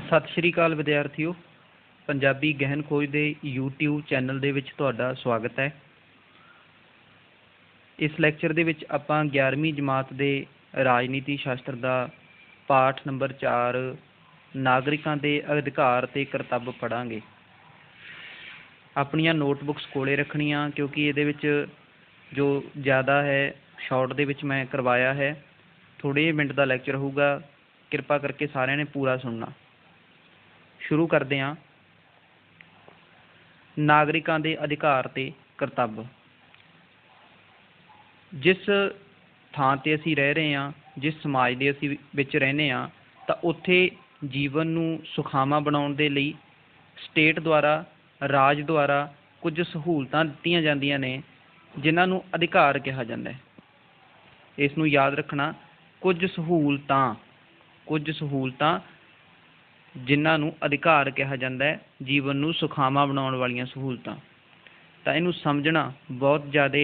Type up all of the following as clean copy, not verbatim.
ਸਤਿ ਸ਼੍ਰੀ ਅਕਾਲ ਵਿਦਿਆਰਥੀਓ। ਪੰਜਾਬੀ ਗਹਿਨ ਖੋਜ ਦੇ YouTube ਚੈਨਲ ਦੇ ਵਿੱਚ ਤੁਹਾਡਾ ਸਵਾਗਤ ਹੈ। ਇਸ ਲੈਕਚਰ ਦੇ ਵਿੱਚ ਆਪਾਂ 11ਵੀਂ ਜਮਾਤ ਦੇ ਰਾਜਨੀਤੀ ਸ਼ਾਸਤਰ ਦਾ ਪਾਠ ਨੰਬਰ 4 ਨਾਗਰਿਕਾਂ ਦੇ ਅਧਿਕਾਰ ਤੇ ਕਰਤੱਵ ਪੜ੍ਹਾਂਗੇ। ਆਪਣੀਆਂ ਨੋਟਬੁੱਕਸ ਕੋਲੇ ਰੱਖਣੀਆਂ, ਕਿਉਂਕਿ ਇਹਦੇ ਵਿੱਚ ਜੋ ਜ਼ਿਆਦਾ ਹੈ ਸ਼ਾਰਟ ਦੇ ਵਿੱਚ ਮੈਂ ਕਰਵਾਇਆ ਹੈ। ਥੋੜ੍ਹੇ ਜਿਹੇ ਮਿੰਟ ਦਾ ਲੈਕਚਰ ਹੋਊਗਾ, ਕਿਰਪਾ ਕਰਕੇ ਸਾਰਿਆਂ ਨੇ ਪੂਰਾ ਸੁਣਨਾ। ਸ਼ੁਰੂ ਕਰਦੇ ਹਾਂ। ਨਾਗਰਿਕਾਂ ਦੇ ਅਧਿਕਾਰ ਤੇ ਕਰਤੱਵ। ਜਿਸ ਥਾਂ 'ਤੇ ਅਸੀਂ ਰਹਿ ਰਹੇ ਹਾਂ, ਜਿਸ ਸਮਾਜ ਦੇ ਅਸੀਂ ਵਿੱਚ ਰਹਿੰਦੇ ਹਾਂ, ਤਾਂ ਉੱਥੇ ਜੀਵਨ ਨੂੰ ਸੁਖਾਵਾਂ ਬਣਾਉਣ ਦੇ ਲਈ ਸਟੇਟ ਦੁਆਰਾ, ਰਾਜ ਦੁਆਰਾ ਕੁਝ ਸਹੂਲਤਾਂ ਦਿੱਤੀਆਂ ਜਾਂਦੀਆਂ ਨੇ, ਜਿਨ੍ਹਾਂ ਨੂੰ ਅਧਿਕਾਰ ਕਿਹਾ ਜਾਂਦਾ ਹੈ। ਇਸ ਨੂੰ ਯਾਦ ਰੱਖਣਾ, ਕੁਝ ਸਹੂਲਤਾਂ ਜਿਨ੍ਹਾਂ ਨੂੰ ਅਧਿਕਾਰ ਕਿਹਾ ਜਾਂਦਾ ਹੈ, ਜੀਵਨ ਨੂੰ ਸੁਖਾਵਾਂ ਬਣਾਉਣ ਵਾਲੀਆਂ ਸਹੂਲਤਾਂ। ਤਾਂ ਇਹਨੂੰ ਸਮਝਣਾ ਬਹੁਤ ਜ਼ਿਆਦਾ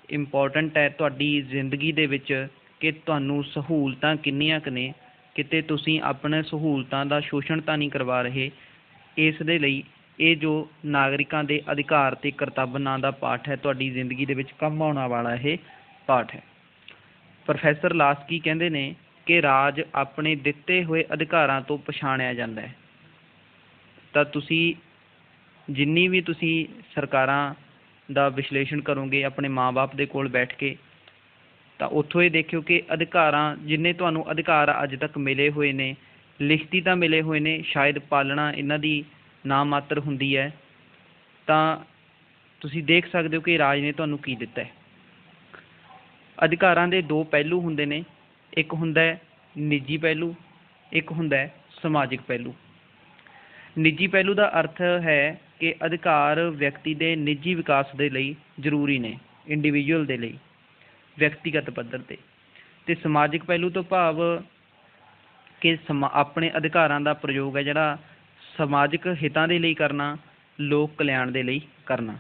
ਇੰਪੋਰਟੈਂਟ ਹੈ ਤੁਹਾਡੀ ਜ਼ਿੰਦਗੀ ਦੇ ਵਿੱਚ, ਕਿ ਤੁਹਾਨੂੰ ਸਹੂਲਤਾਂ ਕਿੰਨੀਆਂ ਕੁ ਨੇ, ਕਿਤੇ ਤੁਸੀਂ ਆਪਣੇ ਸਹੂਲਤਾਂ ਦਾ ਸ਼ੋਸ਼ਣ ਤਾਂ ਨਹੀਂ ਕਰਵਾ ਰਹੇ। ਇਸ ਦੇ ਲਈ ਇਹ ਜੋ ਨਾਗਰਿਕਾਂ ਦੇ ਅਧਿਕਾਰ ਤੇ ਕਰਤੱਵ ਨਾਂ ਦਾ ਪਾਠ ਹੈ, ਤੁਹਾਡੀ ਜ਼ਿੰਦਗੀ ਦੇ ਵਿੱਚ ਕੰਮ ਆਉਣ ਵਾਲਾ ਇਹ ਪਾਠ ਹੈ। ਪ੍ਰੋਫੈਸਰ ਲਾਸਕੀ ਕਹਿੰਦੇ ਨੇ ਕਿ ਰਾਜ ਆਪਣੇ ਦਿੱਤੇ ਹੋਏ ਅਧਿਕਾਰਾਂ ਤੋਂ ਪਛਾਣਿਆ ਜਾਂਦਾ ਹੈ। ਤਾਂ ਤੁਸੀਂ ਜਿੰਨੀ ਵੀ ਤੁਸੀਂ ਸਰਕਾਰਾਂ ਦਾ ਵਿਸ਼ਲੇਸ਼ਣ ਕਰੋਗੇ ਆਪਣੇ ਮਾਂ-ਬਾਪ ਦੇ ਕੋਲ ਬੈਠ ਕੇ, ਤਾਂ ਉੱਥੋਂ ਇਹ ਦੇਖਿਓ ਕਿ ਅਧਿਕਾਰਾਂ, ਜਿੰਨੇ ਤੁਹਾਨੂੰ ਅਧਿਕਾਰ ਅੱਜ ਤੱਕ ਮਿਲੇ ਹੋਏ ਨੇ, ਲਿਖਤੀ ਤਾਂ ਮਿਲੇ ਹੋਏ ਨੇ, ਸ਼ਾਇਦ ਪਾਲਣਾ ਇਹਨਾਂ ਦੀ ਨਾ ਮਾਤਰ ਹੁੰਦੀ ਹੈ। ਤਾਂ ਤੁਸੀਂ ਦੇਖ ਸਕਦੇ ਹੋ ਕਿ ਰਾਜ ਨੇ ਤੁਹਾਨੂੰ ਕੀ ਦਿੱਤਾ ਹੈ। ਅਧਿਕਾਰਾਂ ਦੇ ਦੋ ਪਹਿਲੂ ਹੁੰਦੇ ਨੇ, ਇੱਕ ਹੁੰਦਾ ਹੈ ਨਿੱਜੀ ਪਹਿਲੂ, ਇੱਕ ਹੁੰਦਾ ਹੈ ਸਮਾਜਿਕ ਪਹਿਲੂ। ਨਿੱਜੀ ਪਹਿਲੂ ਦਾ ਅਰਥ ਹੈ ਕਿ ਅਧਿਕਾਰ ਵਿਅਕਤੀ ਦੇ ਨਿੱਜੀ ਵਿਕਾਸ ਦੇ ਲਈ ਜ਼ਰੂਰੀ ਨੇ, ਇੰਡੀਵਿਜੂਅਲ ਦੇ ਲਈ, ਵਿਅਕਤੀਗਤ ਪੱਧਰ 'ਤੇ। ਅਤੇ ਸਮਾਜਿਕ ਪਹਿਲੂ ਤੋਂ ਭਾਵ ਕਿ ਆਪਣੇ ਅਧਿਕਾਰਾਂ ਦਾ ਪ੍ਰਯੋਗ ਹੈ ਜਿਹੜਾ ਸਮਾਜਿਕ ਹਿੱਤਾਂ ਦੇ ਲਈ ਕਰਨਾ, ਲੋਕ ਕਲਿਆਣ ਦੇ ਲਈ ਕਰਨਾ।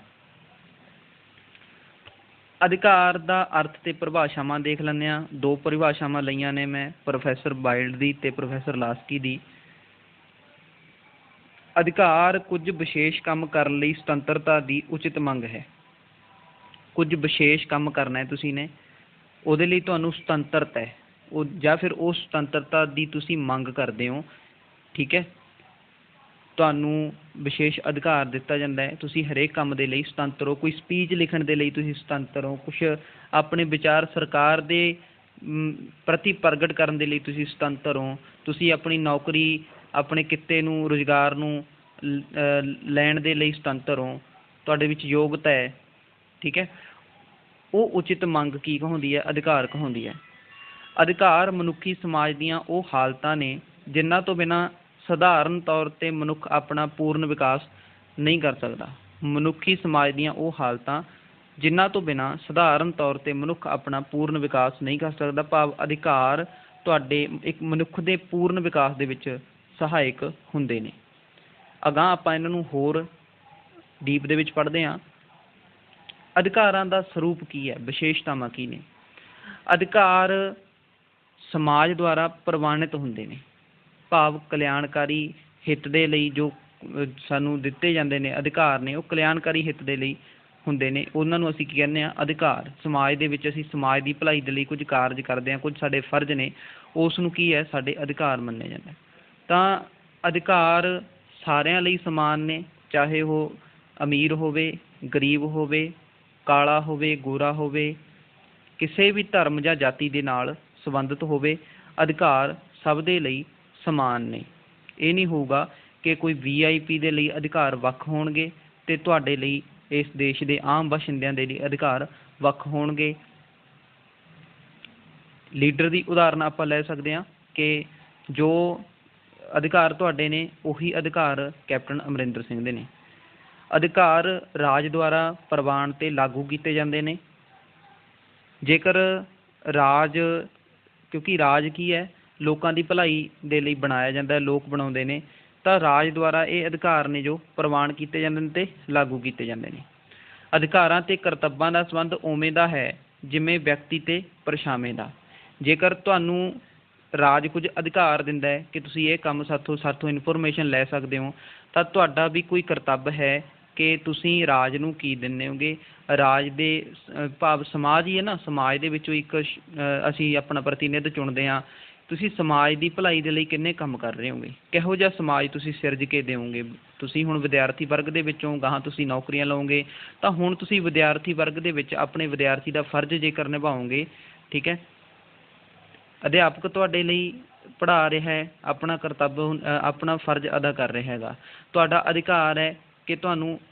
ਅਧਿਕਾਰ ਦਾ ਅਰਥ ਤੇ ਪਰਿਭਾਸ਼ਾਵਾਂ ਦੇਖ ਲੈਂਦੇ ਹਾਂ। ਦੋ ਪਰਿਭਾਸ਼ਾਵਾਂ ਲਈਆਂ ਨੇ ਮੈਂ, ਪ੍ਰੋਫੈਸਰ ਬਾਇਲਡ ਦੀ ਅਤੇ ਪ੍ਰੋਫੈਸਰ ਲਾਸਕੀ ਦੀ। ਅਧਿਕਾਰ ਕੁਝ ਵਿਸ਼ੇਸ਼ ਕੰਮ ਕਰਨ ਲਈ ਸੁਤੰਤਰਤਾ ਦੀ ਉਚਿਤ ਮੰਗ ਹੈ। ਕੁਝ ਵਿਸ਼ੇਸ਼ ਕੰਮ ਕਰਨਾ ਹੈ ਤੁਸੀਂ ਨੇ, ਉਹਦੇ ਲਈ ਤੁਹਾਨੂੰ ਸੁਤੰਤਰਤਾ ਹੈ, ਉਹ ਜਾਂ ਫਿਰ ਉਹ ਸੁਤੰਤਰਤਾ ਦੀ ਤੁਸੀਂ ਮੰਗ ਕਰਦੇ ਹੋ। ਠੀਕ ਹੈ, ਤੁਹਾਨੂੰ ਵਿਸ਼ੇਸ਼ ਅਧਿਕਾਰ ਦਿੱਤਾ ਜਾਂਦਾ ਹੈ। ਤੁਸੀਂ ਹਰੇਕ ਕੰਮ ਦੇ ਲਈ ਸੁਤੰਤਰ ਹੋ। ਕੋਈ ਸਪੀਚ ਲਿਖਣ ਦੇ ਲਈ ਤੁਸੀਂ ਸੁਤੰਤਰ ਹੋ, ਕੁਛ ਆਪਣੇ ਵਿਚਾਰ ਸਰਕਾਰ ਦੇ ਪ੍ਰਤੀ ਪ੍ਰਗਟ ਕਰਨ ਦੇ ਲਈ ਤੁਸੀਂ ਸੁਤੰਤਰ ਹੋ। ਤੁਸੀਂ ਆਪਣੀ ਨੌਕਰੀ, ਆਪਣੇ ਕਿੱਤੇ ਨੂੰ, ਰੁਜ਼ਗਾਰ ਨੂੰ ਲੈਣ ਦੇ ਲਈ ਸੁਤੰਤਰ ਹੋ। ਤੁਹਾਡੇ ਵਿੱਚ ਯੋਗਤਾ ਹੈ। ਠੀਕ ਹੈ, ਉਹ ਉਚਿਤ ਮੰਗ ਕੀ ਕਹਾਉਂਦੀ ਹੈ? ਅਧਿਕਾਰ ਕਹਾਉਂਦੀ ਹੈ। ਅਧਿਕਾਰ ਮਨੁੱਖੀ ਸਮਾਜ ਦੀਆਂ ਉਹ ਹਾਲਤਾਂ ਨੇ ਜਿਨ੍ਹਾਂ ਤੋਂ ਬਿਨਾਂ ਸਧਾਰਨ ਤੌਰ 'ਤੇ ਮਨੁੱਖ ਆਪਣਾ ਪੂਰਨ ਵਿਕਾਸ ਨਹੀਂ ਕਰ ਸਕਦਾ। ਮਨੁੱਖੀ ਸਮਾਜ ਦੀਆਂ ਉਹ ਹਾਲਤਾਂ ਜਿਨ੍ਹਾਂ ਤੋਂ ਬਿਨਾਂ ਸਧਾਰਨ ਤੌਰ 'ਤੇ ਮਨੁੱਖ ਆਪਣਾ ਪੂਰਨ ਵਿਕਾਸ ਨਹੀਂ ਕਰ ਸਕਦਾ। ਭਾਵ ਅਧਿਕਾਰ ਤੁਹਾਡੇ ਇੱਕ ਮਨੁੱਖ ਦੇ ਪੂਰਨ ਵਿਕਾਸ ਦੇ ਵਿੱਚ ਸਹਾਇਕ ਹੁੰਦੇ ਨੇ। ਅਗਾਂਹ ਆਪਾਂ ਇਹਨਾਂ ਨੂੰ ਹੋਰ ਡੀਪ ਦੇ ਵਿੱਚ ਪੜ੍ਹਦੇ ਹਾਂ। ਅਧਿਕਾਰਾਂ ਦਾ ਸਰੂਪ ਕੀ ਹੈ? ਵਿਸ਼ੇਸ਼ਤਾਵਾਂ ਕੀ ਨੇ? ਅਧਿਕਾਰ ਸਮਾਜ ਦੁਆਰਾ ਪ੍ਰਵਾਨਿਤ ਹੁੰਦੇ ਨੇ, ਭਾਵ ਕਲਿਆਣਕਾਰੀ ਹਿੱਤ ਦੇ ਲਈ ਜੋ ਸਾਨੂੰ ਦਿੱਤੇ ਜਾਂਦੇ ਨੇ ਅਧਿਕਾਰ ਨੇ, ਉਹ ਕਲਿਆਣਕਾਰੀ ਹਿੱਤ ਦੇ ਲਈ ਹੁੰਦੇ ਨੇ। ਉਹਨਾਂ ਨੂੰ ਅਸੀਂ ਕੀ ਕਹਿੰਦੇ ਹਾਂ? ਅਧਿਕਾਰ। ਸਮਾਜ ਦੇ ਵਿੱਚ ਅਸੀਂ ਸਮਾਜ ਦੀ ਭਲਾਈ ਦੇ ਲਈ ਕੁਝ ਕਾਰਜ ਕਰਦੇ ਹਾਂ, ਕੁਝ ਸਾਡੇ ਫਰਜ਼ ਨੇ, ਉਸ ਨੂੰ ਕੀ ਹੈ? ਸਾਡੇ ਅਧਿਕਾਰ ਮੰਨਿਆ ਜਾਂਦਾ। ਤਾਂ ਅਧਿਕਾਰ ਸਾਰਿਆਂ ਲਈ ਸਮਾਨ ਨੇ, ਚਾਹੇ ਉਹ ਅਮੀਰ ਹੋਵੇ, ਗਰੀਬ ਹੋਵੇ, ਕਾਲਾ ਹੋਵੇ, ਗੋਰਾ ਹੋਵੇ, ਕਿਸੇ ਵੀ ਧਰਮ ਜਾਂ ਜਾਤੀ ਦੇ ਨਾਲ ਸੰਬੰਧਿਤ ਹੋਵੇ। ਅਧਿਕਾਰ ਸਭ ਦੇ ਲਈ ਸਮਾਨ ਨੇ। ਇਹ ਨਹੀਂ ਹੋਊਗਾ ਕਿ ਕੋਈ VIP ਦੇ ਲਈ ਅਧਿਕਾਰ ਵੱਖ ਹੋਣਗੇ ਅਤੇ ਤੁਹਾਡੇ ਲਈ, ਇਸ ਦੇਸ਼ ਦੇ ਆਮ ਬਾਸ਼ਿੰਦਿਆਂ ਦੇ ਲਈ ਅਧਿਕਾਰ ਵੱਖ ਹੋਣਗੇ। ਲੀਡਰ ਦੀ ਉਦਾਹਰਨ ਆਪਾਂ ਲੈ ਸਕਦੇ ਹਾਂ ਕਿ ਜੋ ਅਧਿਕਾਰ ਤੁਹਾਡੇ ਨੇ, ਉਹੀ ਅਧਿਕਾਰ ਕੈਪਟਨ ਅਮਰਿੰਦਰ ਸਿੰਘ ਦੇ ਨੇ। ਅਧਿਕਾਰ ਰਾਜ ਦੁਆਰਾ ਪ੍ਰਵਾਨ ਅਤੇ ਲਾਗੂ ਕੀਤੇ ਜਾਂਦੇ ਨੇ। ਜੇਕਰ ਰਾਜ, ਕਿਉਂਕਿ ਰਾਜ ਕੀ ਹੈ? ਲੋਕਾਂ ਦੀ ਭਲਾਈ ਦੇ ਲਈ ਬਣਾਇਆ ਜਾਂਦਾ, ਲੋਕ ਬਣਾਉਂਦੇ ਨੇ, ਤਾਂ ਰਾਜ ਦੁਆਰਾ ਇਹ ਅਧਿਕਾਰ ਨੇ ਜੋ ਪ੍ਰਵਾਨ ਕੀਤੇ ਜਾਂਦੇ ਨੇ ਅਤੇ ਲਾਗੂ ਕੀਤੇ ਜਾਂਦੇ ਨੇ। ਅਧਿਕਾਰਾਂ ਅਤੇ ਕਰਤੱਵਾਂ ਦਾ ਸੰਬੰਧ ਉਵੇਂ ਦਾ ਹੈ ਜਿਵੇਂ ਵਿਅਕਤੀ ਅਤੇ ਪਰਛਾਵੇਂ ਦਾ। ਜੇਕਰ ਤੁਹਾਨੂੰ ਰਾਜ ਕੁਝ ਅਧਿਕਾਰ ਦਿੰਦਾ ਹੈ ਕਿ ਤੁਸੀਂ ਇਹ ਕੰਮ ਸਾਥੋਂ ਇਨਫੋਰਮੇਸ਼ਨ ਲੈ ਸਕਦੇ ਹੋ, ਤਾਂ ਤੁਹਾਡਾ ਵੀ ਕੋਈ ਕਰਤੱਵ ਹੈ ਕਿ ਤੁਸੀਂ ਰਾਜ ਨੂੰ ਕੀ ਦਿੰਦੇ ਹੋਗੇ। ਰਾਜ ਦੇ ਭਾਵ ਸਮਾਜ ਹੀ ਹੈ ਨਾ, ਸਮਾਜ ਦੇ ਵਿੱਚੋਂ ਇੱਕ ਅਸੀਂ ਆਪਣਾ ਪ੍ਰਤੀਨਿਧ ਚੁਣਦੇ ਹਾਂ। ਤੁਸੀਂ ਸਮਾਜ ਦੀ ਭਲਾਈ ਦੇ ਲਈ ਕਿੰਨੇ ਕੰਮ ਕਰ ਰਹੇ ਹੋਗੇ, ਕਿਹੋ ਜਿਹਾ ਸਮਾਜ ਤੁਸੀਂ ਸਿਰਜ ਕੇ ਦਿਓਗੇ। ਤੁਸੀਂ ਹੁਣ ਵਿਦਿਆਰਥੀ ਵਰਗ ਦੇ ਵਿੱਚੋਂ ਗਾਹਾਂ ਤੁਸੀਂ ਨੌਕਰੀਆਂ ਲਓਗੇ, ਤਾਂ ਹੁਣ ਤੁਸੀਂ ਵਿਦਿਆਰਥੀ ਵਰਗ ਦੇ ਵਿੱਚ ਆਪਣੇ ਵਿਦਿਆਰਥੀ ਦਾ ਫਰਜ਼ ਜੇਕਰ ਨਿਭਾਓਗੇ, ਠੀਕ ਹੈ, ਅਧਿਆਪਕ ਤੁਹਾਡੇ ਲਈ ਪੜ੍ਹਾ ਰਿਹਾ ਹੈ, ਆਪਣਾ ਕਰਤੱਵ ਆਪਣਾ ਫਰਜ਼ ਅਦਾ ਕਰ ਰਿਹਾ ਹੈਗਾ। ਤੁਹਾਡਾ ਅਧਿਕਾਰ ਹੈ ਕਿ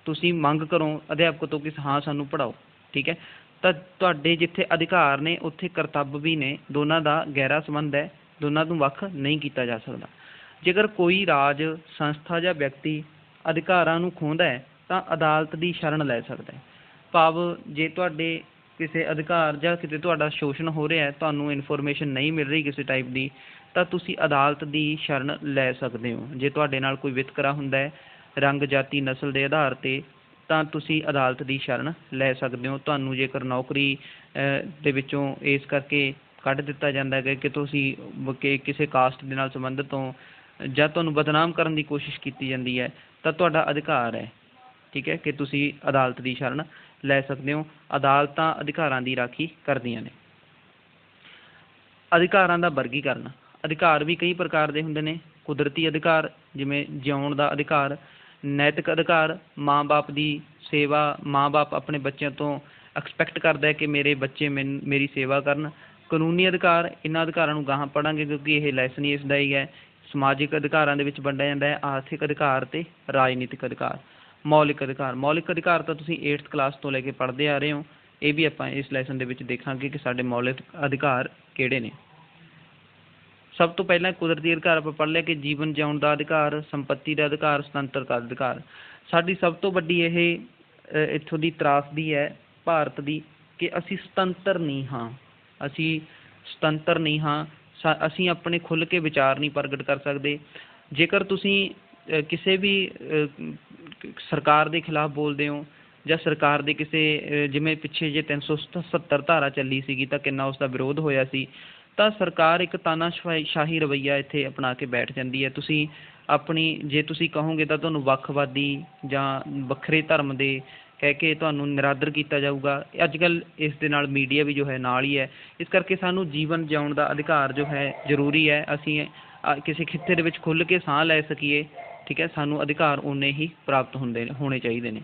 ਤੁਸੀਂ ਮੰਗ ਕਰੋ ਅਧਿਆਪਕ ਤੋਂ ਕਿ ਹਾਂ ਸਾਨੂੰ ਪੜ੍ਹਾਓ, ਠੀਕ ਹੈ। ਤਾਂ ਤੁਹਾਡੇ ਜਿੱਥੇ ਅਧਿਕਾਰ ਨੇ ਉੱਥੇ ਕਰਤੱਵ ਵੀ ਨੇ, ਦੋਨਾਂ ਦਾ ਗਹਿਰਾ ਸੰਬੰਧ ਹੈ, ਦੋਨਾਂ ਨੂੰ ਵੱਖ ਨਹੀਂ ਕੀਤਾ ਜਾ ਸਕਦਾ। ਜੇਕਰ ਕੋਈ ਰਾਜ ਸੰਸਥਾ ਜਾਂ ਵਿਅਕਤੀ ਅਧਿਕਾਰਾਂ ਨੂੰ ਖੋਹਦਾ ਹੈ ਤਾਂ ਅਦਾਲਤ ਦੀ ਸ਼ਰਨ ਲੈ ਸਕਦਾ ਹੈ। ਭਾਵ ਜੇ ਤੁਹਾਡੇ ਕਿਸੇ ਅਧਿਕਾਰ ਜਾਂ ਕਿਤੇ ਤੁਹਾਡਾ ਸ਼ੋਸ਼ਣ ਹੋ ਰਿਹਾ, ਤੁਹਾਨੂੰ ਇਨਫੋਰਮੇਸ਼ਨ ਨਹੀਂ ਮਿਲ ਰਹੀ ਕਿਸੇ ਟਾਈਪ ਦੀ, ਤਾਂ ਤੁਸੀਂ ਅਦਾਲਤ ਦੀ ਸ਼ਰਨ ਲੈ ਸਕਦੇ ਹੋ। ਜੇ ਤੁਹਾਡੇ ਨਾਲ ਕੋਈ ਵਿਤਕਰਾ ਹੁੰਦਾ ਹੈ ਰੰਗ, ਜਾਤੀ, ਨਸਲ ਦੇ ਆਧਾਰ 'ਤੇ, ਤਾਂ ਤੁਸੀਂ ਅਦਾਲਤ ਦੀ ਸ਼ਰਨ ਲੈ ਸਕਦੇ ਹੋ। ਤੁਹਾਨੂੰ ਜੇਕਰ ਨੌਕਰੀ ਦੇ ਵਿੱਚੋਂ ਇਸ ਕਰਕੇ ਕੱਢ ਦਿੱਤਾ ਜਾਂਦਾ ਹੈ ਕਿ ਤੁਸੀਂ ਕਿਸੇ ਕਾਸਟ ਦੇ ਨਾਲ ਸੰਬੰਧਿਤ ਹੋ, ਜਾਂ ਤੁਹਾਨੂੰ ਬਦਨਾਮ ਕਰਨ ਦੀ ਕੋਸ਼ਿਸ਼ ਕੀਤੀ ਜਾਂਦੀ ਹੈ, ਤਾਂ ਤੁਹਾਡਾ ਅਧਿਕਾਰ ਹੈ, ਠੀਕ ਹੈ, ਕਿ ਤੁਸੀਂ ਅਦਾਲਤ ਦੀ ਸ਼ਰਨ ਲੈ ਸਕਦੇ ਹੋ। ਅਦਾਲਤਾਂ ਅਧਿਕਾਰਾਂ ਦੀ ਰਾਖੀ ਕਰਦੀਆਂ ਨੇ। ਅਧਿਕਾਰਾਂ ਦਾ ਵਰਗੀਕਰਨ। ਅਧਿਕਾਰ ਵੀ ਕਈ ਪ੍ਰਕਾਰ ਦੇ ਹੁੰਦੇ ਨੇ। ਕੁਦਰਤੀ ਅਧਿਕਾਰ ਜਿਵੇਂ ਜਿਉਣ ਦਾ ਅਧਿਕਾਰ, ਨੈਤਿਕ ਅਧਿਕਾਰ, ਮਾਂ ਬਾਪ ਦੀ ਸੇਵਾ, ਮਾਂ ਬਾਪ ਆਪਣੇ ਬੱਚਿਆਂ ਤੋਂ ਐਕਸਪੈਕਟ ਕਰਦਾ ਹੈ ਕਿ ਮੇਰੇ ਬੱਚੇ ਮੇਰੀ ਸੇਵਾ ਕਰਨ। ਕਾਨੂੰਨੀ ਅਧਿਕਾਰ, ਇਹਨਾਂ ਅਧਿਕਾਰਾਂ ਨੂੰ ਗਾਹਾਂ ਪੜ੍ਹਾਂਗੇ ਕਿਉਂਕਿ ਇਹ ਲੈਸਨ ਹੀ ਇਸ ਦਾ ਹੀ ਹੈ। ਸਮਾਜਿਕ ਅਧਿਕਾਰਾਂ ਦੇ ਵਿੱਚ ਵੰਡਿਆ ਜਾਂਦਾ ਹੈ ਆਰਥਿਕ ਅਧਿਕਾਰ ਅਤੇ ਰਾਜਨੀਤਿਕ ਅਧਿਕਾਰ। ਮੌਲਿਕ ਅਧਿਕਾਰ। ਮੌਲਿਕ ਅਧਿਕਾਰ ਤਾਂ ਤੁਸੀਂ 8th ਕਲਾਸ ਤੋਂ ਲੈ ਕੇ ਪੜ੍ਹਦੇ ਆ ਰਹੇ ਹੋ। ਇਹ ਵੀ ਆਪਾਂ ਇਸ ਲੈਸਨ ਦੇ ਵਿੱਚ ਦੇਖਾਂਗੇ ਕਿ ਸਾਡੇ ਮੌਲਿਕ ਅਧਿਕਾਰ ਕਿਹੜੇ ਨੇ। ਸਭ ਤੋਂ ਪਹਿਲਾਂ ਕੁਦਰਤੀ ਅਧਿਕਾਰ ਆਪਾਂ ਪੜ੍ਹ ਲਿਆ ਕਿ ਜੀਵਨ ਜਿਉਣ ਦਾ ਅਧਿਕਾਰ, ਸੰਪੱਤੀ ਦਾ ਅਧਿਕਾਰ, ਸੁਤੰਤਰਤਾ ਦਾ ਅਧਿਕਾਰ। ਸਾਡੀ ਸਭ ਤੋਂ ਵੱਡੀ ਇਹ ਇੱਥੋਂ ਦੀ ਤਰਾਸਦੀ ਹੈ ਭਾਰਤ ਦੀ ਕਿ ਅਸੀਂ ਸੁਤੰਤਰ ਨਹੀਂ ਹਾਂ। ਅਸੀਂ ਸੁਤੰਤਰ ਨਹੀਂ ਹਾਂ। ਅਸੀਂ ਆਪਣੇ ਖੁੱਲ੍ਹ ਕੇ ਵਿਚਾਰ ਨਹੀਂ ਪ੍ਰਗਟ ਕਰ ਸਕਦੇ। ਜੇਕਰ ਤੁਸੀਂ ਕਿਸੇ ਵੀ ਸਰਕਾਰ ਦੇ ਖਿਲਾਫ ਬੋਲਦੇ ਹੋ ਜਾਂ ਸਰਕਾਰ ਦੇ ਕਿਸੇ ਜਿਵੇਂ ਪਿੱਛੇ ਜੇ 370 ਧਾਰਾ ਚੱਲੀ ਸੀਗੀ ਤਾਂ ਕਿੰਨਾ ਉਸ ਦਾ ਵਿਰੋਧ ਹੋਇਆ ਸੀ, ਤਾਂ ਸਰਕਾਰ ਇੱਕ ਤਾਨਾਸ਼ਾਹੀ ਰਵੱਈਆ ਇੱਥੇ ਅਪਣਾ ਕੇ ਬੈਠ ਜਾਂਦੀ ਹੈ। ਤੁਸੀਂ ਜੇ ਤੁਸੀਂ ਕਹੋਗੇ ਤਾਂ ਤੁਹਾਨੂੰ ਵੱਖਵਾਦੀ ਜਾਂ ਵੱਖਰੇ ਧਰਮ ਦੇ ਕਹਿ ਕੇ ਤੁਹਾਨੂੰ ਨਿਰਾਦਰ ਕੀਤਾ ਜਾਊਗਾ। ਅੱਜ ਕੱਲ੍ਹ ਇਸ ਦੇ ਨਾਲ ਮੀਡੀਆ ਵੀ ਜੋ ਹੈ ਨਾਲ ਹੀ ਹੈ। ਇਸ ਕਰਕੇ ਸਾਨੂੰ ਜੀਵਨ ਜਿਉਣ ਦਾ ਅਧਿਕਾਰ ਜੋ ਹੈ ਜ਼ਰੂਰੀ ਹੈ। ਅਸੀਂ ਕਿਸੇ ਖਿੱਤੇ ਦੇ ਵਿੱਚ ਖੁੱਲ੍ਹ ਕੇ ਸਾਹ ਲੈ ਸਕੀਏ, ਠੀਕ ਹੈ, ਸਾਨੂੰ ਅਧਿਕਾਰ ਓਨੇ ਹੀ ਪ੍ਰਾਪਤ ਹੋਣੇ ਚਾਹੀਦੇ ਨੇ।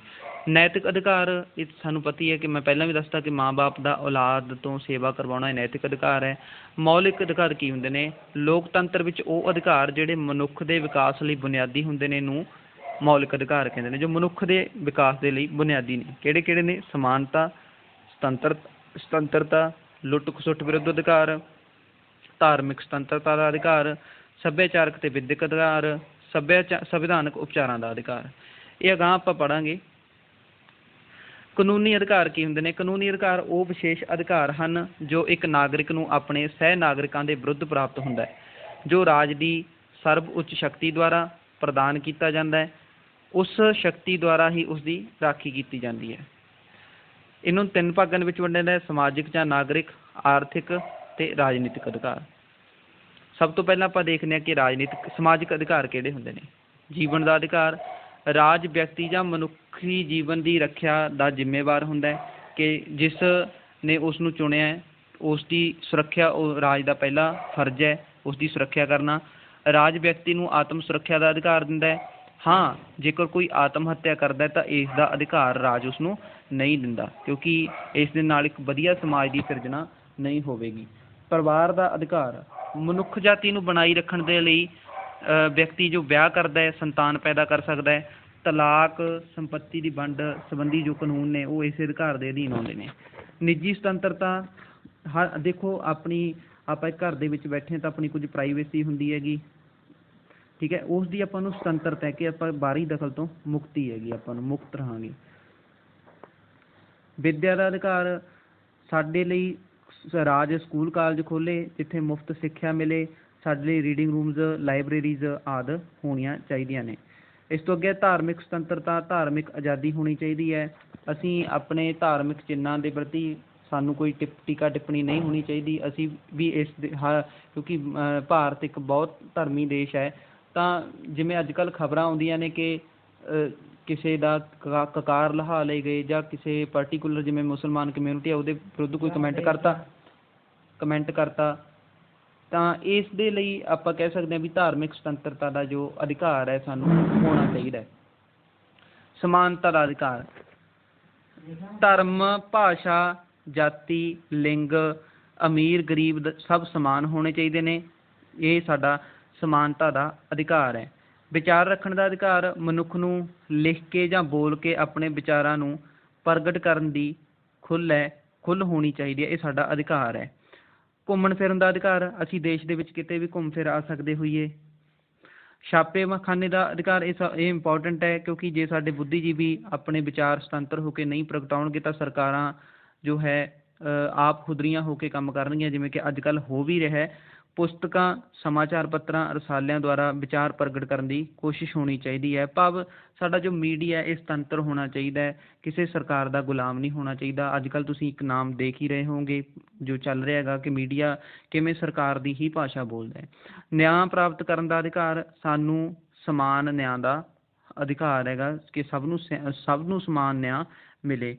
ਨੈਤਿਕ ਅਧਿਕਾਰ, ਇਹ ਸਾਨੂੰ ਪਤਾ ਹੀ ਹੈ ਕਿ ਮੈਂ ਪਹਿਲਾਂ ਵੀ ਦੱਸਦਾ ਕਿ ਮਾਂ ਬਾਪ ਦਾ ਔਲਾਦ ਤੋਂ ਸੇਵਾ ਕਰਵਾਉਣਾ ਇਹ ਨੈਤਿਕ ਅਧਿਕਾਰ ਹੈ। ਮੌਲਿਕ ਅਧਿਕਾਰ ਕੀ ਹੁੰਦੇ ਨੇ? ਲੋਕਤੰਤਰ ਵਿੱਚ ਉਹ ਅਧਿਕਾਰ ਜਿਹੜੇ ਮਨੁੱਖ ਦੇ ਵਿਕਾਸ ਲਈ ਬੁਨਿਆਦੀ ਹੁੰਦੇ ਨੇ ਨੂੰ ਮੌਲਿਕ ਅਧਿਕਾਰ ਕਹਿੰਦੇ ਨੇ, ਜੋ ਮਨੁੱਖ ਦੇ ਵਿਕਾਸ ਦੇ ਲਈ ਬੁਨਿਆਦੀ ਨੇ। ਕਿਹੜੇ ਕਿਹੜੇ ਨੇ? ਸਮਾਨਤਾ, ਸੁਤੰਤਰਤਾ, ਲੁੱਟ ਖਸੁੱਟ ਵਿਰੁੱਧ ਅਧਿਕਾਰ, ਧਾਰਮਿਕ ਸੁਤੰਤਰਤਾ ਦਾ ਅਧਿਕਾਰ, ਸੱਭਿਆਚਾਰਕ ਅਤੇ ਵਿੱਦਿਅਕ ਅਧਿਕਾਰ, ਸੰਵਿਧਾਨਕ ਉਪਚਾਰਾਂ ਦਾ ਅਧਿਕਾਰ। ਇਹ ਅਗਾਂਹ ਆਪਾਂ ਪੜ੍ਹਾਂਗੇ। ਕਾਨੂੰਨੀ ਅਧਿਕਾਰ ਕੀ ਹੁੰਦੇ ਨੇ? ਕਾਨੂੰਨੀ ਅਧਿਕਾਰ ਉਹ ਵਿਸ਼ੇਸ਼ ਅਧਿਕਾਰ ਹਨ ਜੋ ਇੱਕ ਨਾਗਰਿਕ ਨੂੰ ਆਪਣੇ ਸਹਿ ਨਾਗਰਿਕਾਂ ਦੇ ਵਿਰੁੱਧ ਪ੍ਰਾਪਤ ਹੁੰਦਾ ਹੈ, ਜੋ ਰਾਜ ਦੀ ਸਰਬ ਉੱਚ ਸ਼ਕਤੀ ਦੁਆਰਾ ਪ੍ਰਦਾਨ ਕੀਤਾ ਜਾਂਦਾ ਹੈ। ਉਸ ਸ਼ਕਤੀ ਦੁਆਰਾ ਹੀ ਉਸਦੀ ਰਾਖੀ ਕੀਤੀ ਜਾਂਦੀ ਹੈ। ਇਹਨੂੰ 3 ਭਾਗਾਂ ਦੇ ਵਿੱਚ ਵੰਡਿਆ ਜਾਂਦਾ ਹੈ: ਸਮਾਜਿਕ ਜਾਂ ਨਾਗਰਿਕ, ਆਰਥਿਕ ਅਤੇ ਰਾਜਨੀਤਿਕ ਅਧਿਕਾਰ। ਸਭ ਤੋਂ ਪਹਿਲਾਂ ਆਪਾਂ ਦੇਖਦੇ ਹਾਂ ਕਿ ਸਮਾਜਿਕ ਅਧਿਕਾਰ ਕਿਹੜੇ ਹੁੰਦੇ ਨੇ। ਜੀਵਨ ਦਾ ਅਧਿਕਾਰ। ਰਾਜ ਵਿਅਕਤੀ ਜਾਂ ਮਨੁੱਖੀ ਜੀਵਨ ਦੀ ਰੱਖਿਆ ਦਾ ਜ਼ਿੰਮੇਵਾਰ ਹੁੰਦਾ ਹੈ ਕਿ ਜਿਸ ਨੇ ਉਸ ਨੂੰ ਚੁਣਿਆ ਹੈ ਉਸ ਦੀ ਸੁਰੱਖਿਆ ਉਹ ਰਾਜ ਦਾ ਪਹਿਲਾ ਫਰਜ਼ ਹੈ, ਉਸ ਦੀ ਸੁਰੱਖਿਆ ਕਰਨਾ। ਰਾਜ ਵਿਅਕਤੀ ਨੂੰ ਆਤਮ ਸੁਰੱਖਿਆ ਦਾ ਅਧਿਕਾਰ ਦਿੰਦਾ ਹੈ। ਹਾਂ, ਜੇਕਰ ਕੋਈ ਆਤਮ ਹੱਤਿਆ ਕਰਦਾ ਤਾਂ ਇਸ ਦਾ ਅਧਿਕਾਰ ਰਾਜ ਉਸ ਨੂੰ ਨਹੀਂ ਦਿੰਦਾ, ਕਿਉਂਕਿ ਇਸ ਦੇ ਨਾਲ ਇੱਕ ਵਧੀਆ ਸਮਾਜ ਦੀ ਸਿਰਜਣਾ ਨਹੀਂ ਹੋਵੇਗੀ। ਪਰਿਵਾਰ ਦਾ ਅਧਿਕਾਰ। ਮਨੁੱਖ ਜਾਤੀ ਨੂੰ ਬਣਾਈ ਰੱਖਣ ਦੇ ਲਈ ਵਿਅਕਤੀ ਜੋ ਵਿਆਹ ਕਰਦਾ ਹੈ ਸੰਤਾਨ ਪੈਦਾ ਕਰ ਸਕਦਾ ਹੈ। ਤਲਾਕ, ਸੰਪੱਤੀ ਦੀ ਵੰਡ ਸੰਬੰਧੀ ਜੋ ਕਾਨੂੰਨ ਨੇ ਉਹ ਇਸੇ ਅਧਿਕਾਰ ਦੇ ਅਧੀਨ ਆਉਂਦੇ ਨੇ। ਨਿੱਜੀ ਸੁਤੰਤਰਤਾ। ਦੇਖੋ ਆਪਾਂ ਇੱਕ ਘਰ ਦੇ ਵਿੱਚ ਬੈਠੇ ਤਾਂ ਆਪਣੀ ਕੁਝ ਪ੍ਰਾਈਵੇਸੀ ਹੁੰਦੀ ਹੈਗੀ, ਠੀਕ ਹੈ, ਉਸ ਦੀ ਆਪਾਂ ਨੂੰ ਸੁਤੰਤਰਤਾ ਹੈ ਕਿ ਆਪਾਂ ਬਾਹਰੀ ਦਖਲ ਤੋਂ ਮੁਕਤੀ ਹੈਗੀ, ਆਪਾਂ ਨੂੰ ਮੁਕਤ ਰਹਾਂਗੇ। ਵਿੱਦਿਆ ਦਾ ਅਧਿਕਾਰ। ਸਾਡੇ ਲਈ ਰਾਜ ਸਕੂਲ ਕਾਲਜ ਖੋਲ੍ਹੇ ਜਿੱਥੇ ਮੁਫਤ ਸਿੱਖਿਆ ਮਿਲੇ। ਸਾਡੇ ਲਈ ਰੀਡਿੰਗ ਰੂਮਜ਼, ਲਾਇਬ੍ਰੇਰੀਜ਼ ਆਦਿ ਹੋਣੀਆਂ ਚਾਹੀਦੀਆਂ ਨੇ। ਇਸ ਤੋਂ ਅੱਗੇ ਧਾਰਮਿਕ ਸੁਤੰਤਰਤਾ। ਧਾਰਮਿਕ ਆਜ਼ਾਦੀ ਹੋਣੀ ਚਾਹੀਦੀ ਹੈ। ਅਸੀਂ ਆਪਣੇ ਧਾਰਮਿਕ ਚਿੰਨ੍ਹਾਂ ਦੇ ਪ੍ਰਤੀ ਸਾਨੂੰ ਕੋਈ ਟੀਕਾ ਟਿੱਪਣੀ ਨਹੀਂ ਹੋਣੀ ਚਾਹੀਦੀ। ਅਸੀਂ ਵੀ ਕਿਉਂਕਿ ਭਾਰਤ ਇੱਕ ਬਹੁਤ ਧਰਮੀ ਦੇਸ਼ ਹੈ, ਤਾਂ ਜਿਵੇਂ ਅੱਜ ਕੱਲ੍ਹ ਖਬਰਾਂ ਆਉਂਦੀਆਂ ਨੇ ਕਿ ਕਿਸੇ ਦਾ ਕਕਾਰ ਲਹਾ ਲਏ ਗਏ, ਜਾਂ ਕਿਸੇ ਪਰਟੀਕੂਲਰ ਜਿਵੇਂ ਮੁਸਲਮਾਨ ਕਮਿਊਨਿਟੀ ਆ ਉਹਦੇ ਵਿਰੁੱਧ ਕੋਈ ਕਮੈਂਟ ਕਰਤਾ, ਤਾਂ ਇਸ ਦੇ ਲਈ ਆਪਾਂ ਕਹਿ ਸਕਦੇ ਹਾਂ ਵੀ ਧਾਰਮਿਕ ਸੁਤੰਤਰਤਾ ਦਾ ਜੋ ਅਧਿਕਾਰ ਹੈ ਸਾਨੂੰ ਹੋਣਾ ਚਾਹੀਦਾ ਹੈ। ਸਮਾਨਤਾ ਦਾ ਅਧਿਕਾਰ, ਧਰਮ, ਭਾਸ਼ਾ, ਜਾਤੀ, ਲਿੰਗ, ਅਮੀਰ ਗਰੀਬ ਸਭ ਸਮਾਨ ਹੋਣੇ ਚਾਹੀਦੇ ਨੇ। ਇਹ ਸਾਡਾ ਸਮਾਨਤਾ ਦਾ ਅਧਿਕਾਰ ਹੈ। ਵਿਚਾਰ ਰੱਖਣ ਦਾ ਅਧਿਕਾਰ, ਮਨੁੱਖ ਨੂੰ ਲਿਖ ਕੇ ਜਾਂ ਬੋਲ ਕੇ ਆਪਣੇ ਵਿਚਾਰਾਂ ਨੂੰ ਪ੍ਰਗਟ ਕਰਨ ਦੀ ਖੁੱਲ੍ਹ ਹੋਣੀ ਚਾਹੀਦੀ ਹੈ। ਇਹ ਸਾਡਾ ਅਧਿਕਾਰ ਹੈ। ਘੁੰਮਣ ਫਿਰਨ ਦਾ ਅਧਿਕਾਰ, ਅਸੀਂ ਦੇਸ਼ ਦੇ ਵਿੱਚ ਕਿਤੇ ਵੀ ਘੁੰਮ ਫਿਰ ਆ ਸਕਦੇ ਹੋਈਏ। ਛਾਪੇਖਾਨੇ ਦਾ ਅਧਿਕਾਰ, ਇਹ ਇੰਪੋਰਟੈਂਟ ਹੈ, ਕਿਉਂਕਿ ਜੇ ਸਾਡੇ ਬੁੱਧੀਜੀਵੀ ਆਪਣੇ ਵਿਚਾਰ ਸੁਤੰਤਰ ਹੋ ਕੇ ਨਹੀਂ ਪ੍ਰਗਟਾਉਣਗੇ ਤਾਂ ਸਰਕਾਰਾਂ ਜੋ ਹੈ ਆਪ ਖੁਦਰੀਆਂ ਹੋ ਕੇ ਕੰਮ ਕਰਨਗੀਆਂ, ਜਿਵੇਂ ਕਿ ਅੱਜ ਕੱਲ੍ਹ ਹੋ ਵੀ ਰਿਹਾ ਹੈ। ਪੁਸਤਕਾਂ, ਸਮਾਚਾਰ ਪੱਤਰਾਂ, ਰਸਾਲਿਆਂ ਦੁਆਰਾ ਵਿਚਾਰ ਪ੍ਰਗਟ ਕਰਨ ਦੀ ਕੋਸ਼ਿਸ਼ ਹੋਣੀ ਚਾਹੀਦੀ ਹੈ। ਭਾਵ ਸਾਡਾ ਜੋ ਮੀਡੀਆ ਇਹ ਸੁਤੰਤਰ ਹੋਣਾ ਚਾਹੀਦਾ ਹੈ, ਕਿਸੇ ਸਰਕਾਰ ਦਾ ਗੁਲਾਮ ਨਹੀਂ ਹੋਣਾ ਚਾਹੀਦਾ। ਅੱਜ ਕੱਲ੍ਹ ਤੁਸੀਂ ਇੱਕ ਨਾਮ ਦੇਖ ਹੀ ਰਹੇ ਹੋਵੋਗੇ ਜੋ ਚੱਲ ਰਿਹਾ ਹੈਗਾ ਕਿ ਮੀਡੀਆ ਕਿਵੇਂ ਸਰਕਾਰ ਦੀ ਹੀ ਭਾਸ਼ਾ ਬੋਲਦਾ ਹੈ। ਨਿਆਂ ਪ੍ਰਾਪਤ ਕਰਨ ਦਾ ਅਧਿਕਾਰ, ਸਾਨੂੰ ਸਮਾਨ ਨਿਆਂ ਦਾ ਅਧਿਕਾਰ ਹੈਗਾ ਕਿ ਸਭ ਨੂੰ ਸਮਾਨ ਨਿਆਂ ਮਿਲੇ।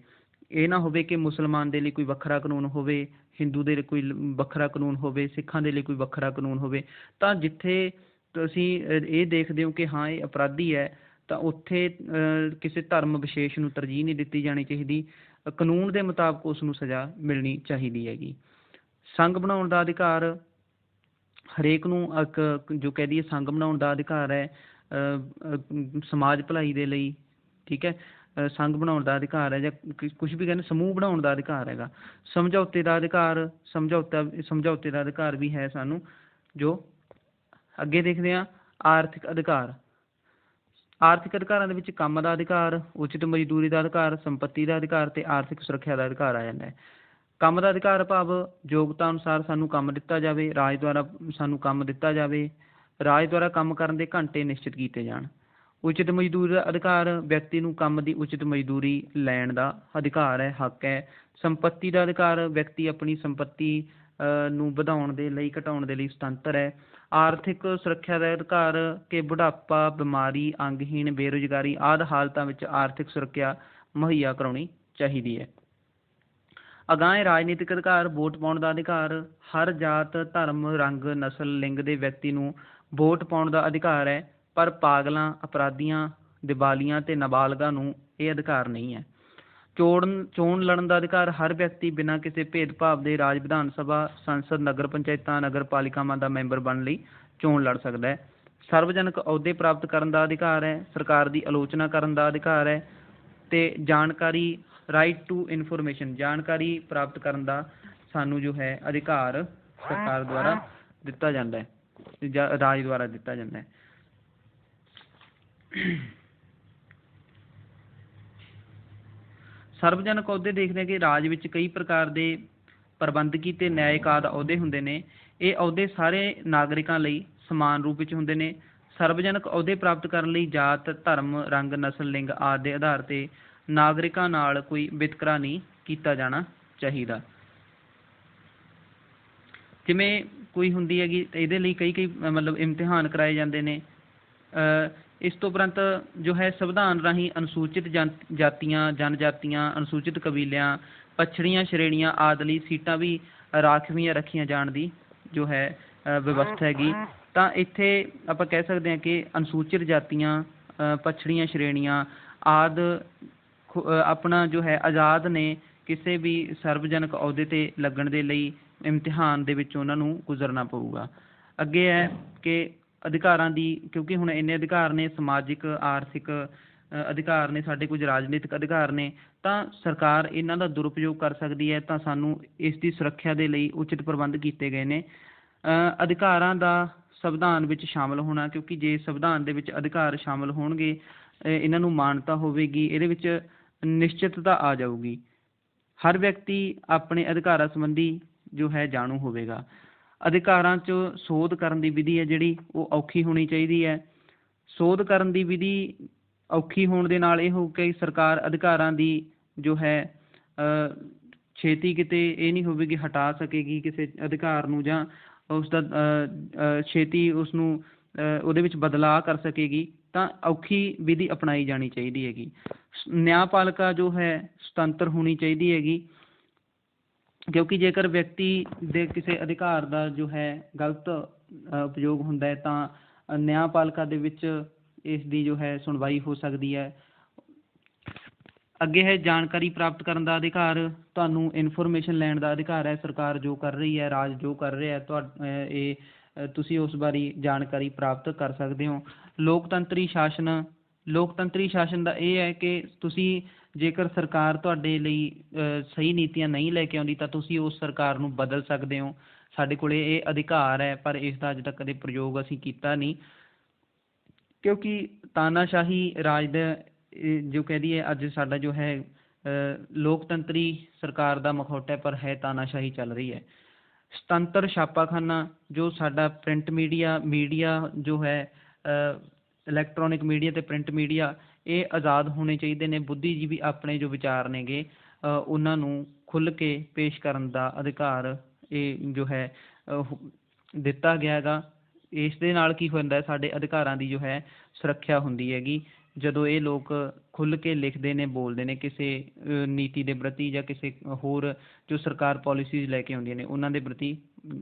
ਇਹ ਨਾ ਹੋਵੇ ਕਿ ਮੁਸਲਮਾਨ ਦੇ ਲਈ ਕੋਈ ਵੱਖਰਾ ਕਾਨੂੰਨ ਹੋਵੇ, ਹਿੰਦੂ ਦੇ ਲਈ ਕੋਈ ਵੱਖਰਾ ਕਾਨੂੰਨ ਹੋਵੇ, ਸਿੱਖਾਂ ਦੇ ਲਈ ਕੋਈ ਵੱਖਰਾ ਕਾਨੂੰਨ ਹੋਵੇ। ਤਾਂ ਜਿੱਥੇ ਤੁਸੀਂ ਇਹ ਦੇਖਦੇ ਹੋ ਕਿ ਹਾਂ ਇਹ ਅਪਰਾਧੀ ਹੈ, ਤਾਂ ਉੱਥੇ ਕਿਸੇ ਧਰਮ ਵਿਸ਼ੇਸ਼ ਨੂੰ ਤਰਜੀਹ ਨਹੀਂ ਦਿੱਤੀ ਜਾਣੀ ਚਾਹੀਦੀ। ਕਾਨੂੰਨ ਦੇ ਮੁਤਾਬਕ ਉਸ ਨੂੰ ਸਜ਼ਾ ਮਿਲਣੀ ਚਾਹੀਦੀ ਹੈਗੀ। ਸੰਘ ਬਣਾਉਣ ਦਾ ਅਧਿਕਾਰ, ਹਰੇਕ ਨੂੰ ਇੱਕ ਜੋ ਕਹਿ ਦਈਏ ਸੰਘ ਬਣਾਉਣ ਦਾ ਅਧਿਕਾਰ ਹੈ ਸਮਾਜ ਭਲਾਈ ਦੇ ਲਈ, ਠੀਕ ਹੈ। ਸੰਘ ਬਣਾਉਣ ਦਾ ਅਧਿਕਾਰ ਹੈ, ਜਾਂ ਕੁਛ ਵੀ ਕਹਿੰਦੇ ਸਮੂਹ ਬਣਾਉਣ ਦਾ ਅਧਿਕਾਰ ਹੈਗਾ। ਸਮਝੌਤੇ ਦਾ ਅਧਿਕਾਰ, ਸਮਝੌਤੇ ਦਾ ਅਧਿਕਾਰ ਵੀ ਹੈ ਸਾਨੂੰ। ਜੋ ਅੱਗੇ ਦੇਖਦੇ ਹਾਂ, ਆਰਥਿਕ ਅਧਿਕਾਰ। ਆਰਥਿਕ ਅਧਿਕਾਰਾਂ ਦੇ ਵਿੱਚ ਕੰਮ ਦਾ ਅਧਿਕਾਰ, ਉਚਿਤ ਮਜ਼ਦੂਰੀ ਦਾ ਅਧਿਕਾਰ, ਸੰਪੱਤੀ ਦਾ ਅਧਿਕਾਰ ਅਤੇ ਆਰਥਿਕ ਸੁਰੱਖਿਆ ਦਾ ਅਧਿਕਾਰ ਆ ਜਾਂਦਾ ਹੈ। ਕੰਮ ਦਾ ਅਧਿਕਾਰ ਭਾਵ ਯੋਗਤਾ ਅਨੁਸਾਰ ਸਾਨੂੰ ਕੰਮ ਦਿੱਤਾ ਜਾਵੇ, ਰਾਜ ਦੁਆਰਾ ਸਾਨੂੰ ਕੰਮ ਦਿੱਤਾ ਜਾਵੇ, ਰਾਜ ਦੁਆਰਾ ਕੰਮ ਕਰਨ ਦੇ ਘੰਟੇ ਨਿਸ਼ਚਿਤ ਕੀਤੇ ਜਾਣ। ਉਚਿਤ ਮਜ਼ਦੂਰੀ ਦਾ ਅਧਿਕਾਰ, ਵਿਅਕਤੀ ਨੂੰ ਕੰਮ ਦੀ ਉਚਿਤ ਮਜ਼ਦੂਰੀ ਲੈਣ ਦਾ ਅਧਿਕਾਰ ਹੈ, ਹੱਕ ਹੈ। ਸੰਪੱਤੀ ਦਾ ਅਧਿਕਾਰ, ਵਿਅਕਤੀ ਆਪਣੀ ਸੰਪੱਤੀ ਨੂੰ ਵਧਾਉਣ ਦੇ ਲਈ, ਘਟਾਉਣ ਦੇ ਲਈ ਸੁਤੰਤਰ ਹੈ। ਆਰਥਿਕ ਸੁਰੱਖਿਆ ਦਾ ਅਧਿਕਾਰ ਕਿ ਬੁਢਾਪਾ, ਬਿਮਾਰੀ, ਅੰਗਹੀਣ, ਬੇਰੁਜ਼ਗਾਰੀ ਆਦਿ ਹਾਲਤਾਂ ਵਿੱਚ ਆਰਥਿਕ ਸੁਰੱਖਿਆ ਮੁਹੱਈਆ ਕਰਾਉਣੀ ਚਾਹੀਦੀ ਹੈ। ਅਗਾਂਹ ਰਾਜਨੀਤਿਕ ਅਧਿਕਾਰ, ਵੋਟ ਪਾਉਣ ਦਾ ਅਧਿਕਾਰ, ਹਰ ਜਾਤ, ਧਰਮ, ਰੰਗ, ਨਸਲ, ਲਿੰਗ ਦੇ ਵਿਅਕਤੀ ਨੂੰ ਵੋਟ ਪਾਉਣ ਦਾ ਅਧਿਕਾਰ ਹੈ, ਪਰ ਪਾਗਲਾਂ, ਅਪਰਾਧੀਆਂ, ਦੀਵਾਲੀਆਂ ਅਤੇ ਨਾਬਾਲਗਾਂ ਨੂੰ ਇਹ ਅਧਿਕਾਰ ਨਹੀਂ ਹੈ। ਚੋਣ ਲੜਨ ਦਾ ਅਧਿਕਾਰ, ਹਰ ਵਿਅਕਤੀ ਬਿਨਾਂ ਕਿਸੇ ਭੇਦਭਾਵ ਦੇ ਰਾਜ ਵਿਧਾਨ ਸਭਾ, ਸੰਸਦ, ਨਗਰ ਪੰਚਾਇਤਾਂ, ਨਗਰ ਪਾਲਿਕਾਵਾਂ ਦਾ ਮੈਂਬਰ ਬਣਨ ਲਈ ਚੋਣ ਲੜ ਸਕਦਾ ਹੈ। ਸਰਵਜਨਕ ਅਹੁਦੇ ਪ੍ਰਾਪਤ ਕਰਨ ਦਾ ਅਧਿਕਾਰ ਹੈ, ਸਰਕਾਰ ਦੀ ਆਲੋਚਨਾ ਕਰਨ ਦਾ ਅਧਿਕਾਰ ਹੈ, ਅਤੇ ਜਾਣਕਾਰੀ, ਰਾਈਟ ਟੂ ਇਨਫੋਰਮੇਸ਼ਨ, ਜਾਣਕਾਰੀ ਪ੍ਰਾਪਤ ਕਰਨ ਦਾ ਸਾਨੂੰ ਜੋ ਹੈ ਅਧਿਕਾਰ ਸਰਕਾਰ ਦੁਆਰਾ ਦਿੱਤਾ ਜਾਂਦਾ ਹੈ, ਜਾਂ ਰਾਜ ਦੁਆਰਾ ਦਿੱਤਾ ਜਾਂਦਾ ਹੈ। ਸਰਵਜਨਕ ਅਹੁਦੇ ਦੇਖਦੇ ਹਾਂ ਕਿ ਰਾਜ ਵਿੱਚ ਕਈ ਪ੍ਰਕਾਰ ਦੇ ਪ੍ਰਬੰਧਕੀ ਅਤੇ ਨਿਆਇਕ ਆਦਿ ਅਹੁਦੇ ਹੁੰਦੇ ਨੇ। ਇਹ ਅਹੁਦੇ ਸਾਰੇ ਨਾਗਰਿਕਾਂ ਲਈ ਸਮਾਨ ਰੂਪ ਵਿੱਚ ਹੁੰਦੇ ਨੇ। ਸਰਵਜਨਕ ਅਹੁਦੇ ਪ੍ਰਾਪਤ ਕਰਨ ਲਈ ਜਾਤ, ਧਰਮ, ਰੰਗ, ਨਸਲ, ਲਿੰਗ ਆਦਿ ਦੇ ਆਧਾਰ 'ਤੇ ਨਾਗਰਿਕਾਂ ਨਾਲ ਕੋਈ ਵਿਤਕਰਾ ਨਹੀਂ ਕੀਤਾ ਜਾਣਾ ਚਾਹੀਦਾ। ਜਿਵੇਂ ਕੋਈ ਹੁੰਦੀ ਹੈਗੀ, ਇਹਦੇ ਲਈ ਕਈ ਮਤਲਬ ਇਮਤਿਹਾਨ ਕਰਾਏ ਜਾਂਦੇ ਨੇ। ਇਸ ਤੋਂ ਉਪਰੰਤ ਜੋ ਹੈ ਸੰਵਿਧਾਨ ਰਾਹੀਂ ਅਨੁਸੂਚਿਤ ਜਾਤੀਆਂ, ਜਨਜਾਤੀਆਂ, ਅਨੁਸੂਚਿਤ ਕਬੀਲਿਆਂ, ਪਛੜੀਆਂ ਸ਼੍ਰੇਣੀਆਂ ਆਦਿ ਲਈ ਸੀਟਾਂ ਵੀ ਰਾਖਵੀਆਂ ਰੱਖੀਆਂ ਜਾਣ ਦੀ ਜੋ ਹੈ ਵਿਵਸਥਾ ਹੈਗੀ। ਤਾਂ ਇੱਥੇ ਆਪਾਂ ਕਹਿ ਸਕਦੇ ਹਾਂ ਕਿ ਅਨੁਸੂਚਿਤ ਜਾਤੀਆਂ, ਪਛੜੀਆਂ ਸ਼੍ਰੇਣੀਆਂ ਆਦਿ ਆਪਣਾ ਜੋ ਹੈ ਆਜ਼ਾਦ ਨੇ ਕਿਸੇ ਵੀ ਸਰਵਜਨਕ ਅਹੁਦੇ 'ਤੇ ਲੱਗਣ ਦੇ ਲਈ ਇਮਤਿਹਾਨ ਦੇ ਵਿੱਚ ਉਹਨਾਂ ਨੂੰ ਗੁਜ਼ਰਨਾ ਪਊਗਾ। ਅੱਗੇ ਹੈ ਕਿ ਅਧਿਕਾਰਾਂ ਦੀ, ਕਿਉਂਕਿ ਹੁਣ ਇੰਨੇ ਅਧਿਕਾਰ ਨੇ, ਸਮਾਜਿਕ, ਆਰਥਿਕ ਅਧਿਕਾਰ ਨੇ, ਸਾਡੇ ਕੁਝ ਰਾਜਨੀਤਿਕ ਅਧਿਕਾਰ ਨੇ, ਤਾਂ ਸਰਕਾਰ ਇਹਨਾਂ ਦਾ ਦੁਰਉਪਯੋਗ ਕਰ ਸਕਦੀ ਹੈ। ਤਾਂ ਸਾਨੂੰ ਇਸ ਦੀ ਸੁਰੱਖਿਆ ਦੇ ਲਈ ਉਚਿਤ ਪ੍ਰਬੰਧ ਕੀਤੇ ਗਏ ਨੇ। ਅਧਿਕਾਰਾਂ ਦਾ ਸੰਵਿਧਾਨ ਵਿੱਚ ਸ਼ਾਮਲ ਹੋਣਾ, ਕਿਉਂਕਿ ਜੇ ਸੰਵਿਧਾਨ ਦੇ ਵਿੱਚ ਅਧਿਕਾਰ ਸ਼ਾਮਲ ਹੋਣਗੇ, ਇਹਨਾਂ ਨੂੰ ਮਾਨਤਾ ਹੋਵੇਗੀ, ਇਹਦੇ ਵਿੱਚ ਨਿਸ਼ਚਿਤਤਾ ਆ ਜਾਊਗੀ। ਹਰ ਵਿਅਕਤੀ ਆਪਣੇ ਅਧਿਕਾਰਾਂ ਸੰਬੰਧੀ ਜੋ ਹੈ ਜਾਣੂ ਹੋਵੇਗਾ। ਅਧਿਕਾਰਾਂ 'ਚ ਸੋਧ ਕਰਨ ਦੀ ਵਿਧੀ ਹੈ ਜਿਹੜੀ ਉਹ ਔਖੀ ਹੋਣੀ ਚਾਹੀਦੀ ਹੈ। ਸੋਧ ਕਰਨ ਦੀ ਵਿਧੀ ਔਖੀ ਹੋਣ ਦੇ ਨਾਲ ਇਹ ਹੋ ਕਿ ਸਰਕਾਰ ਅਧਿਕਾਰਾਂ ਦੀ ਜੋ ਹੈ ਛੇਤੀ ਕਿਤੇ ਇਹ ਨਹੀਂ ਹੋਵੇ ਕਿ ਹਟਾ ਸਕੇਗੀ ਕਿਸੇ ਅਧਿਕਾਰ ਨੂੰ, ਜਾਂ ਉਸ ਦਾ ਛੇਤੀ ਉਸ ਨੂੰ ਉਹਦੇ ਵਿੱਚ ਬਦਲਾਅ ਕਰ ਸਕੇਗੀ, ਤਾਂ ਔਖੀ ਵਿਧੀ ਅਪਣਾਈ ਜਾਣੀ ਚਾਹੀਦੀ ਹੈਗੀ। ਨਿਆਂਪਾਲਿਕਾ ਜੋ ਹੈ ਸੁਤੰਤਰ ਹੋਣੀ ਚਾਹੀਦੀ ਹੈਗੀ, ਕਿਉਂਕਿ ਜੇਕਰ ਵਿਅਕਤੀ ਦੇ ਕਿਸੇ ਅਧਿਕਾਰ ਦਾ ਜੋ ਹੈ ਗਲਤ ਉਪਯੋਗ ਹੁੰਦਾ ਹੈ ਤਾਂ ਨਿਆਂਪਾਲਿਕਾ ਦੇ ਵਿੱਚ ਇਸ ਦੀ ਜੋ ਹੈ ਸੁਣਵਾਈ ਹੋ ਸਕਦੀ ਹੈ। ਅੱਗੇ ਹੈ ਜਾਣਕਾਰੀ ਪ੍ਰਾਪਤ ਕਰਨ ਦਾ ਅਧਿਕਾਰ। ਤੁਹਾਨੂੰ ਇਨਫੋਰਮੇਸ਼ਨ ਲੈਣ ਦਾ ਅਧਿਕਾਰ ਹੈ। ਸਰਕਾਰ ਜੋ ਕਰ ਰਹੀ ਹੈ, ਰਾਜ ਜੋ ਕਰ ਰਿਹਾ ਤੁਸੀਂ ਉਸ ਬਾਰੇ ਜਾਣਕਾਰੀ ਪ੍ਰਾਪਤ ਕਰ ਸਕਦੇ ਹੋ। ਲੋਕਤੰਤਰੀ ਸ਼ਾਸਨ। ਲੋਕਤੰਤਰੀ ਸ਼ਾਸਨ ਦਾ ਇਹ ਹੈ ਕਿ ਤੁਸੀਂ ਜੇਕਰ ਸਰਕਾਰ ਤੁਹਾਡੇ ਲਈ ਸਹੀ ਨੀਤੀਆਂ ਨਹੀਂ ਲੈ ਕੇ ਆਉਂਦੀ ਤਾਂ ਤੁਸੀਂ ਉਸ ਸਰਕਾਰ ਨੂੰ ਬਦਲ ਸਕਦੇ ਹੋ। ਸਾਡੇ ਕੋਲ ਇਹ ਅਧਿਕਾਰ ਹੈ, ਪਰ ਇਸ ਦਾ ਅੱਜ ਤੱਕ ਕਦੇ ਪ੍ਰਯੋਗ ਅਸੀਂ ਕੀਤਾ ਨਹੀਂ, ਕਿਉਂਕਿ ਤਾਨਾਸ਼ਾਹੀ ਰਾਜ ਦਾ ਜੋ ਕਹਿ ਦਈਏ ਅੱਜ ਸਾਡਾ ਜੋ ਹੈ ਲੋਕਤੰਤਰੀ ਸਰਕਾਰ ਦਾ ਮਖੌਟਾ ਹੈ, ਪਰ ਹੈ ਤਾਨਾਸ਼ਾਹੀ ਚੱਲ ਰਹੀ ਹੈ। ਸੁਤੰਤਰ ਛਾਪਾਖਾਨਾ। ਜੋ ਸਾਡਾ ਪ੍ਰਿੰਟ ਮੀਡੀਆ ਜੋ ਹੈ ਇਲੈਕਟ੍ਰੋਨਿਕ ਮੀਡੀਆ ਅਤੇ ਪ੍ਰਿੰਟ ਮੀਡੀਆ, ਇਹ ਆਜ਼ਾਦ ਹੋਣੇ ਚਾਹੀਦੇ ਨੇ। ਬੁੱਧੀਜੀਵੀ ਆਪਣੇ ਜੋ ਵਿਚਾਰ ਨੇਗੇ ਉਹਨਾਂ ਨੂੰ ਖੁੱਲ੍ਹ ਕੇ ਪੇਸ਼ ਕਰਨ ਦਾ ਅਧਿਕਾਰ ਇਹ ਜੋ ਹੈ ਦਿੱਤਾ ਗਿਆ ਹੈਗਾ। ਇਸ ਦੇ ਨਾਲ ਕੀ ਹੁੰਦਾ, ਸਾਡੇ ਅਧਿਕਾਰਾਂ ਦੀ ਜੋ ਹੈ ਸੁਰੱਖਿਆ ਹੁੰਦੀ ਹੈਗੀ। ਜਦੋਂ ਇਹ ਲੋਕ ਖੁੱਲ੍ਹ ਕੇ ਲਿਖਦੇ ਨੇ, ਬੋਲਦੇ ਨੇ ਕਿਸੇ ਨੀਤੀ ਦੇ ਪ੍ਰਤੀ ਜਾਂ ਕਿਸੇ ਹੋਰ ਜੋ ਸਰਕਾਰ ਪੋਲਿਸੀਜ਼ ਲੈ ਕੇ ਆਉਂਦੀਆਂ ਨੇ ਉਹਨਾਂ ਦੇ ਪ੍ਰਤੀ,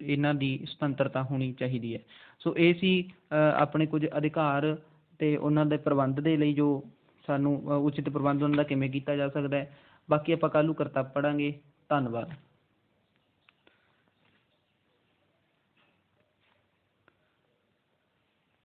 ਇਹਨਾਂ ਦੀ ਸੁਤੰਤਰਤਾ ਹੋਣੀ ਚਾਹੀਦੀ ਹੈ। ਸੋ ਇਹ ਸੀ ਆਪਣੇ ਕੁਝ ਅਧਿਕਾਰ ਅਤੇ ਉਹਨਾਂ ਦੇ ਪ੍ਰਬੰਧ ਦੇ ਲਈ ਜੋ ਸਾਨੂੰ ਉਚਿਤ ਪ੍ਰਬੰਧ ਉਹਨਾਂ ਦਾ ਕਿਵੇਂ ਕੀਤਾ ਜਾ ਸਕਦਾ ਹੈ। ਬਾਕੀ ਆਪਾਂ ਕੱਲ੍ਹ ਨੂੰ ਕਰਤੱਵ ਪੜ੍ਹਾਂਗੇ। ਧੰਨਵਾਦ।